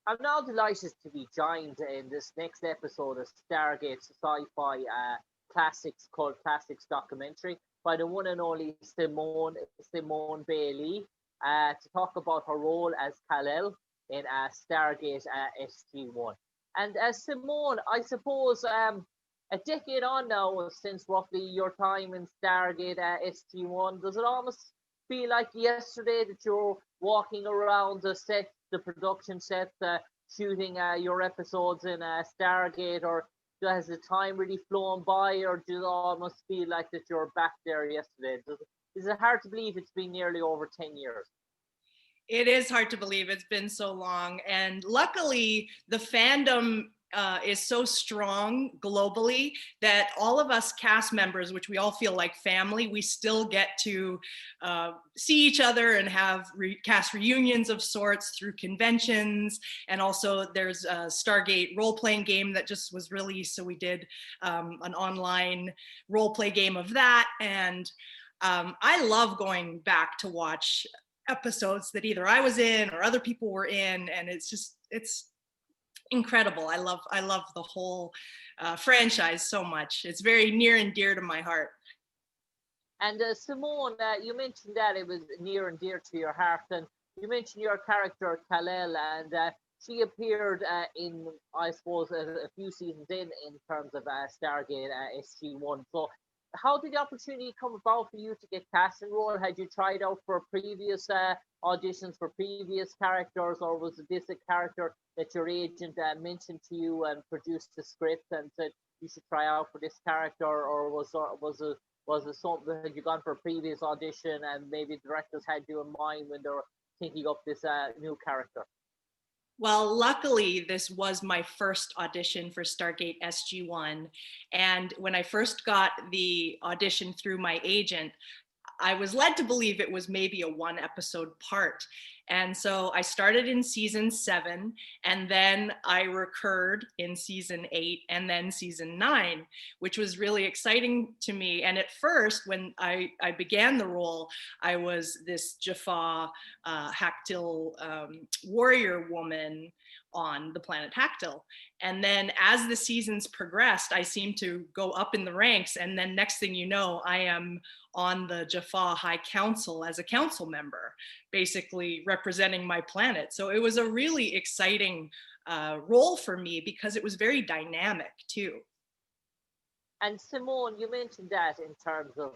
I'm now delighted to be joined in this next episode of Stargate Sci-Fi Cult Classics documentary by the one and only Simone Bailey to talk about her role as Kal-el in Stargate SG1. And Simone, I suppose a decade on now since roughly your time in Stargate SG1, does it almost feel like yesterday that you're walking around the set, the production set, shooting your episodes in Stargate, or has the time really flown by, or does it almost feel like that you're back there yesterday? Is it hard to believe it's been nearly over 10 years? It is hard to believe it's been so long. And luckily, the fandom is so strong globally that all of us cast members, which we all feel like family, we still get to see each other and have cast reunions of sorts through conventions. And also there's a Stargate role-playing game that just was released. So we did an online role-play game of that. And I love going back to watch episodes that either I was in or other people were in, and it's incredible. I love the whole franchise so much. It's very near and dear to my heart. And Simone, you mentioned that it was near and dear to your heart, and you mentioned your character Kal-el, and she appeared in, I suppose, a few seasons in terms of Stargate SG1. So how did the opportunity come about for you to get cast in role? Had you tried out for previous auditions for previous characters, or was this a character that your agent mentioned to you and produced the script and said you should try out for this character, or was it something that you gone for a previous audition and maybe directors had you in mind when they were thinking up this new character? Well, luckily, this was my first audition for Stargate SG1. And when I first got the audition through my agent, I was led to believe it was maybe a one episode part. And so I started in season 7, and then I recurred in season 8 and then season 9, which was really exciting to me. And at first, when I began the role, I was this Jaffa Haktil warrior woman on the planet Haktil. And then as the seasons progressed, I seemed to go up in the ranks. And then next thing you know, I am on the Jaffa High Council as a council member, basically representing my planet. So it was a really exciting role for me because it was very dynamic too. And Simone, you mentioned that in terms of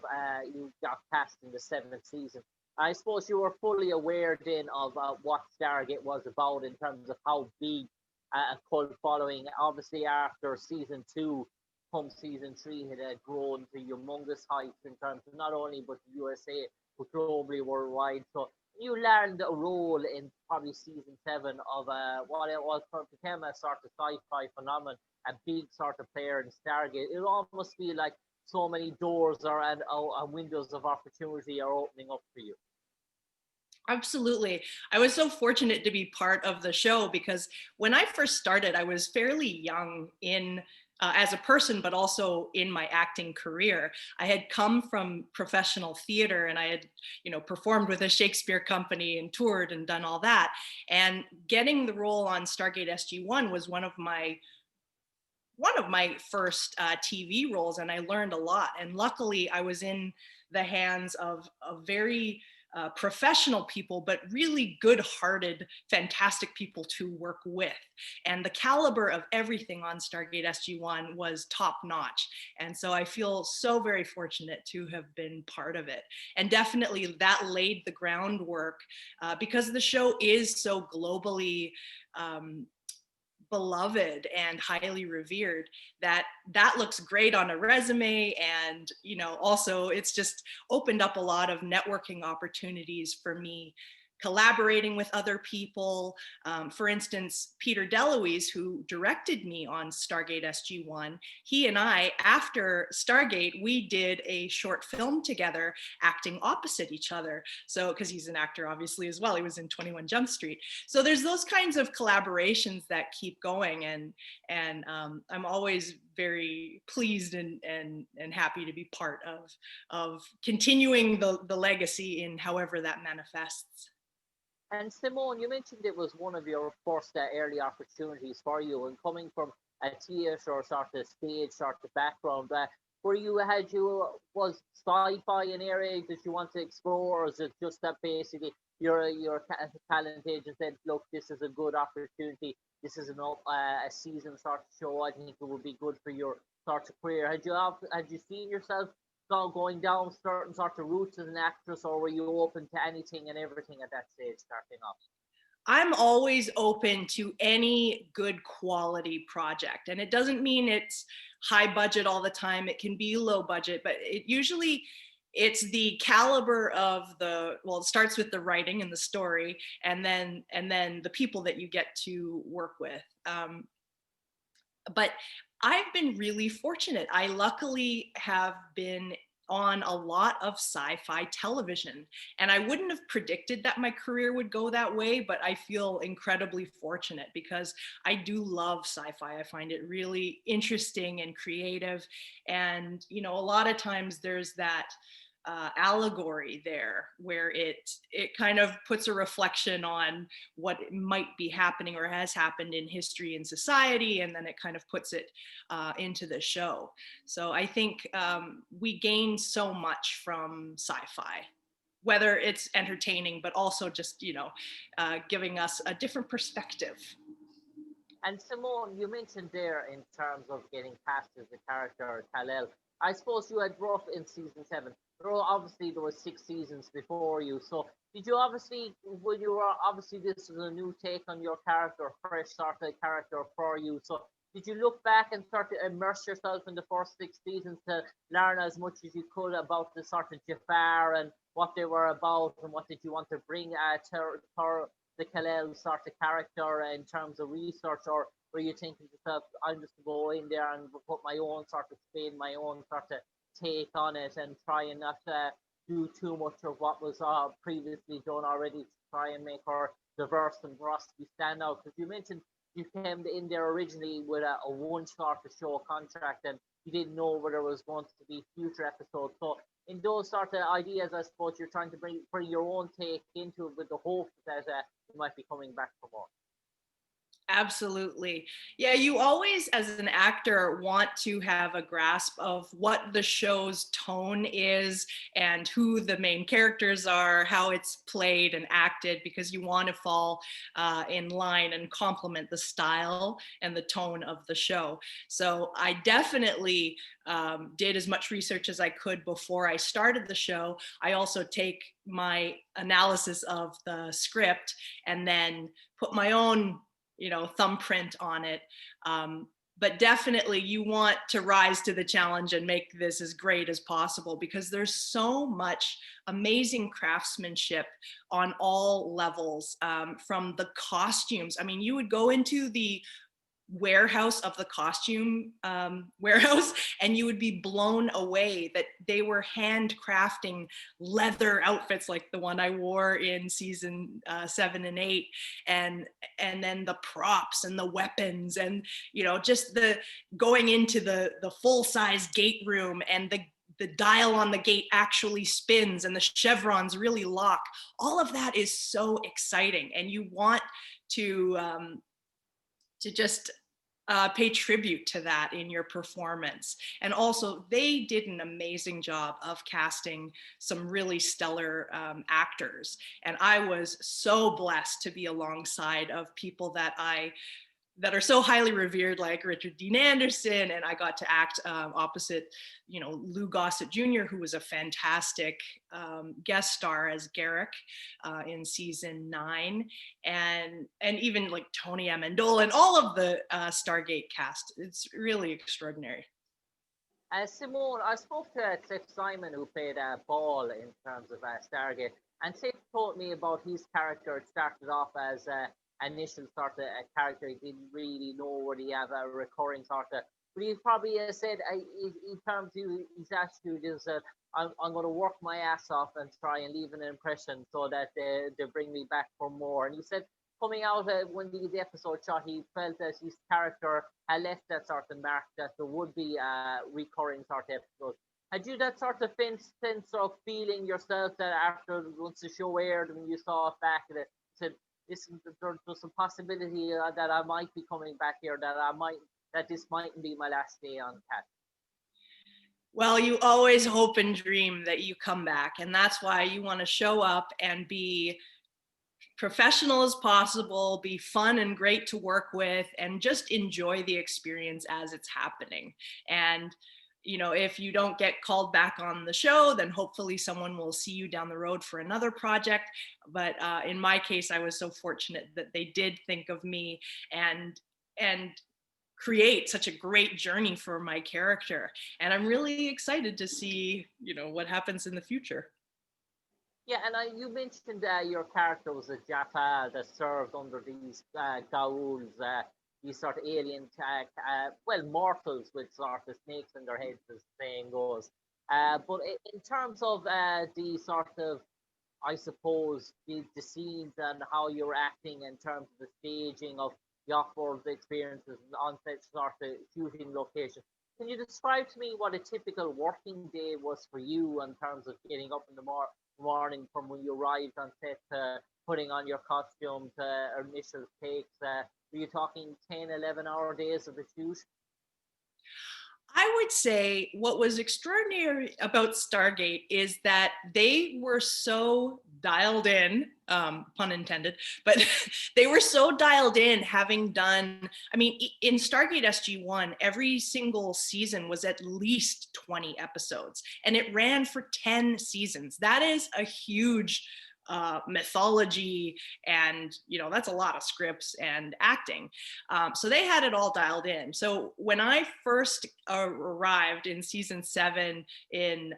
you got cast in the 7th season. I suppose you were fully aware then of what Stargate was about in terms of how big a cult following. Obviously, after season 2, come season 3, it had grown to humongous heights in terms of not only but the USA, but globally, worldwide. So you learned a role in probably season 7 of what it was became a sort of sci-fi phenomenon, a big sort of player in Stargate. It almost feel like so many doors are and windows of opportunity are opening up for you. Absolutely. I was so fortunate to be part of the show because when I first started, I was fairly young in as a person, but also in my acting career. I had come from professional theater, and I had, performed with a Shakespeare company and toured and done all that. And getting the role on Stargate SG1 was one of my first TV roles, and I learned a lot. And luckily, I was in the hands of a very professional people, but really good-hearted, fantastic people to work with. And the caliber of everything on Stargate SG1 was top-notch. And so I feel so very fortunate to have been part of it. And definitely that laid the groundwork because the show is so globally beloved and highly revered that looks great on a resume. And also it's just opened up a lot of networking opportunities for me, collaborating with other people. For instance, Peter DeLuise, who directed me on Stargate SG1, he and I, after Stargate, we did a short film together acting opposite each other. So, because he's an actor obviously as well, he was in 21 Jump Street. So there's those kinds of collaborations that keep going, and I'm always very pleased and happy to be part of continuing the legacy in however that manifests. And Simone, you mentioned it was one of your first early opportunities for you, and coming from a theatre sort of stage sort of background. Were you had you was sci-fi an area that you want to explore, or is it just that basically your talent agent said, look, this is a good opportunity, this is a season sort of show. I think it would be good for your sort of career. Had you seen yourself going down certain sort of routes as an actress, or were you open to anything and everything at that stage starting off? I'm always open to any good quality project. And it doesn't mean it's high budget all the time. It can be low budget, but it's the caliber of well, it starts with the writing and the story, and then the people that you get to work with. But I've been really fortunate. I luckily have been on a lot of sci-fi television, and I wouldn't have predicted that my career would go that way, but I feel incredibly fortunate because I do love sci-fi. I find it really interesting and creative, and a lot of times there's that allegory there where it kind of puts a reflection on what might be happening or has happened in history and society, and then it kind of puts it into the show. So I think we gain so much from sci-fi, whether it's entertaining but also just giving us a different perspective. And Simone, you mentioned there in terms of getting cast as the character Kal-el. I suppose you had rough in season 7. Obviously, there were 6 seasons before you. So, did you obviously, when you were obviously this was a new take on your character, fresh sort of character for you. So, did you look back and start to immerse yourself in the first 6 seasons to learn as much as you could about the sort of Jafar and what they were about, and what did you want to bring to the Kal-el sort of character in terms of research, or were you thinking to yourself, I'm just going to go in there and put my own sort of spin, my own sort of take on it, and try and not do too much of what was previously done already to try and make her diverse and for us to be stand out? Because you mentioned you came in there originally with a one sort of show contract, and you didn't know whether there was going to be future episodes. So in those sort of ideas, I suppose you're trying to bring your own take into it with the hope that you might be coming back for more. Absolutely. Yeah, you always, as an actor, want to have a grasp of what the show's tone is and who the main characters are, how it's played and acted, because you want to fall in line and complement the style and the tone of the show. So I definitely did as much research as I could before I started the show. I also take my analysis of the script and then put my own thumbprint on it. But definitely you want to rise to the challenge and make this as great as possible, because there's so much amazing craftsmanship on all levels, from the costumes. I mean, you would go into the warehouse of the costume warehouse and you would be blown away that they were handcrafting leather outfits like the one I wore in season 7 and 8, and then the props and the weapons, and just the going into the full-size gate room, and the dial on the gate actually spins and the chevrons really lock. All of that is so exciting, and you want to just pay tribute to that in your performance. And also, they did an amazing job of casting some really stellar actors. And I was so blessed to be alongside of people that are so highly revered, like Richard Dean Anderson, and I got to act opposite, Lou Gossett Jr., who was a fantastic guest star as Garrick in season 9, and even like Tony Amendola and all of the Stargate cast. It's really extraordinary. Simone, I spoke to Cliff Simon, who played Paul in terms of Stargate, and Cliff told me about his character. It started off as initial sort of a character. He didn't really know whether he have a recurring sort of, but he probably said in terms of his attitude is that I'm going to work my ass off and try and leave an impression so that they bring me back for more. And he said coming out when the episode shot, he felt that his character had left that sort of mark, that there would be recurring sort of episodes. Had you that sort of sense of feeling yourself that after once the show aired and you saw it back, that said, listen, there's a possibility that I might be coming back here, that this mightn't be my last day on Cat? Well, you always hope and dream that you come back, and that's why you want to show up and be professional as possible, be fun and great to work with, and just enjoy the experience as it's happening. And if you don't get called back on the show, then hopefully someone will see you down the road for another project. But in my case, I was so fortunate that they did think of me and create such a great journey for my character. And I'm really excited to see, what happens in the future. Yeah, and you mentioned your character was a Jaffa that served under these ghouls, these sort of alien, mortals with sort of snakes in their heads, as the saying goes. But in terms of the sort of, I suppose, the scenes and how you're acting in terms of the staging of the off-world experiences and on-set sort of shooting locations, can you describe to me what a typical working day was for you in terms of getting up in the morning from when you arrived on set to putting on your costume to initial takes? Were you talking 10, 11-hour days of the shoot? I would say what was extraordinary about Stargate is that they were so dialed in, pun intended, but they were so dialed in, having done, in Stargate SG1, every single season was at least 20 episodes, and it ran for 10 seasons. That is a huge mythology, and that's a lot of scripts and acting. So they had it all dialed in. So when I first arrived in season 7 in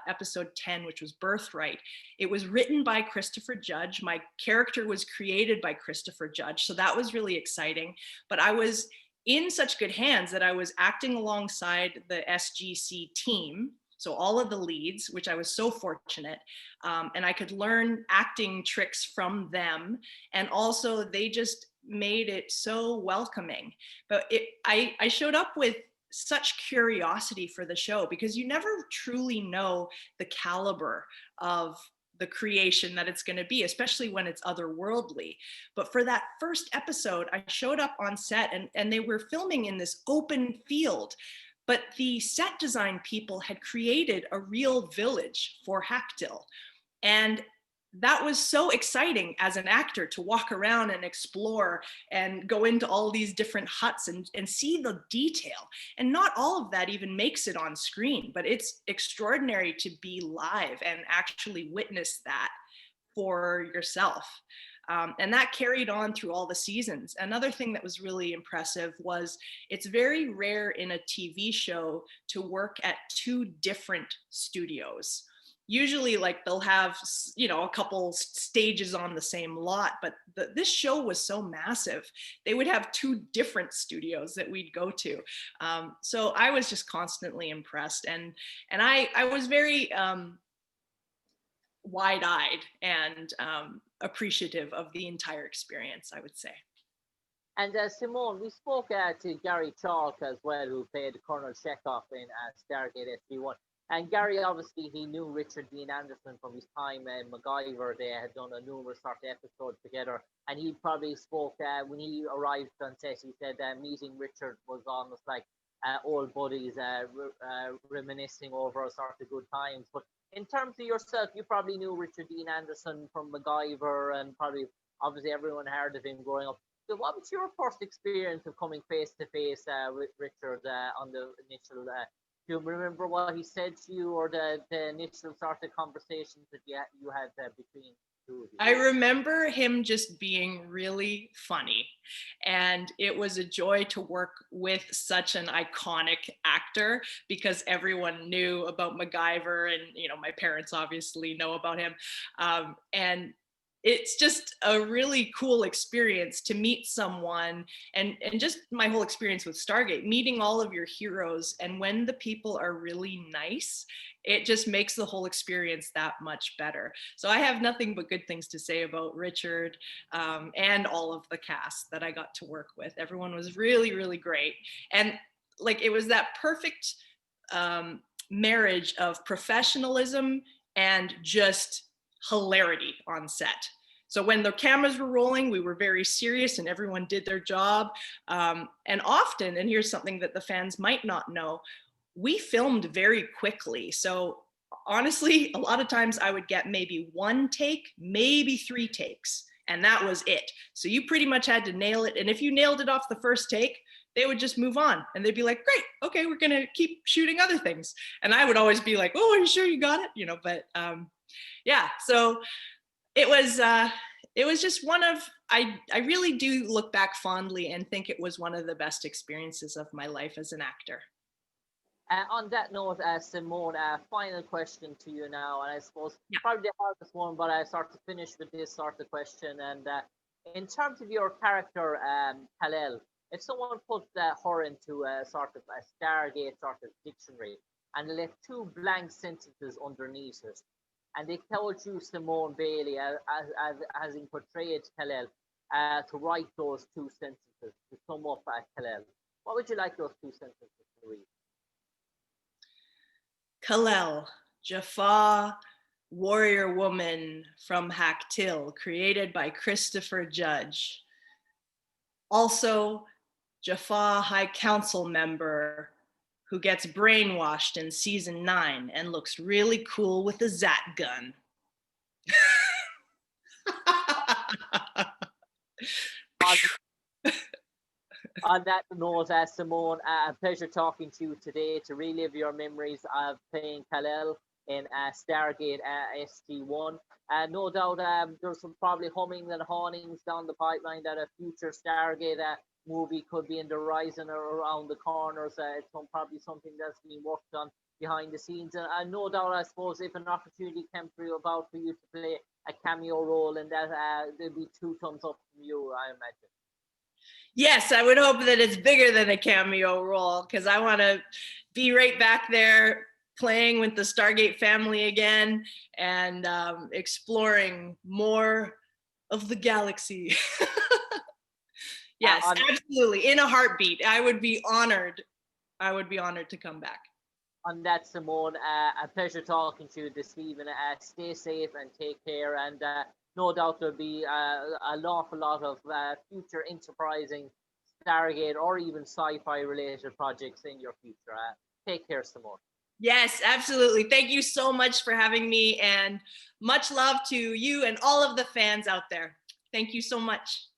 episode 10, which was Birthright, it was written by Christopher Judge. My character was created by Christopher Judge, so that was really exciting. But I was in such good hands that I was acting alongside the SGC team, so all of the leads, which I was so fortunate, and I could learn acting tricks from them. And also they just made it so welcoming. But I showed up with such curiosity for the show, because you never truly know the caliber of the creation that it's going to be, especially when it's otherworldly. But for that first episode, I showed up on set, and they were filming in this open field. But the set design people had created a real village for Hacktill. And that was so exciting as an actor, to walk around and explore and go into all these different huts and see the detail. And not all of that even makes it on screen, but it's extraordinary to be live and actually witness that for yourself. And that carried on through all the seasons. Another thing that was really impressive was it's very rare in a TV show to work at 2 different studios. Usually, like, they'll have, a couple stages on the same lot, but this show was so massive, they would have 2 different studios that we'd go to. So I was just constantly impressed, and I was very wide-eyed and appreciative of the entire experience, I would say. And Simone, we spoke to Gary Chalk as well, who played Colonel Chekhov in Stargate SG1. And Gary, obviously, he knew Richard Dean Anderson from his time in MacGyver. They had done a numerous sort of episodes together. And he probably spoke, when he arrived on set, he said meeting Richard was almost like old buddies reminiscing over sort of good times. But in terms of yourself, you probably knew Richard Dean Anderson from MacGyver, and probably, obviously, everyone heard of him growing up. So what was your first experience of coming face to face with Richard on the initial? Do you remember what he said to you, or the initial sort of conversations that you had between the two of you? I remember him just being really funny, and it was a joy to work with such an iconic actor, because everyone knew about MacGyver, and my parents obviously know about him, and it's just a really cool experience to meet someone, and just my whole experience with Stargate, meeting all of your heroes. And when the people are really nice, it just makes the whole experience that much better. So I have nothing but good things to say about Richard, and all of the cast that I got to work with. Everyone was really, really great. And like, it was that perfect marriage of professionalism and just hilarity on set. So when the cameras were rolling, we were very serious and everyone did their job. And often, and here's something that the fans might not know, we filmed very quickly. So honestly, a lot of times I would get maybe 1 take, maybe 3 takes, and that was it. So you pretty much had to nail it. And if you nailed it off the first take, they would just move on and they'd be like, great, okay, we're gonna keep shooting other things. And I would always be like, oh, are you sure you got it? You know, but yeah, so it was just one of, I really do look back fondly and think it was one of the best experiences of my life as an actor. On that note, Simone, final question to you now, and I suppose Yeah. probably the hardest one, but I start to finish with this sort of question. And in terms of your character, Kal-el, if someone put her into a sort of a Stargate sort of dictionary and they left 2 blank sentences underneath it, and they told you, Simone Bailly, as in portrayed Kal-el, to write those 2 sentences to sum up Kal-el, what would you like those 2 sentences to read? Kal-el, Jaffa, warrior woman from Haktil, created by Christopher Judge. Also, Jaffa High Council member who gets brainwashed in season 9 and looks really cool with a Zat gun. On that note, Simone, a pleasure talking to you today to relive your memories of playing Kal-el in Stargate SG1. No doubt there's some probably humming and hawings down the pipeline that a future Stargate movie could be in the horizon or around the corners. It's probably something that's being worked on behind the scenes. And no doubt, I suppose, if an opportunity came for you to play a cameo role in that, there'd be 2 thumbs up from you, I imagine. Yes, I would hope that it's bigger than a cameo role because I want to be right back there playing with the Stargate family again and exploring more of the galaxy. Yes, absolutely. In a heartbeat. I would be honored. I would be honored to come back. On that, Simone, a pleasure talking to you this evening. Stay safe and take care. And no doubt there'll be an awful lot of future enterprising Stargate or even sci-fi related projects in your future. Take care, Simone. Yes, absolutely. Thank you so much for having me, and much love to you and all of the fans out there. Thank you so much.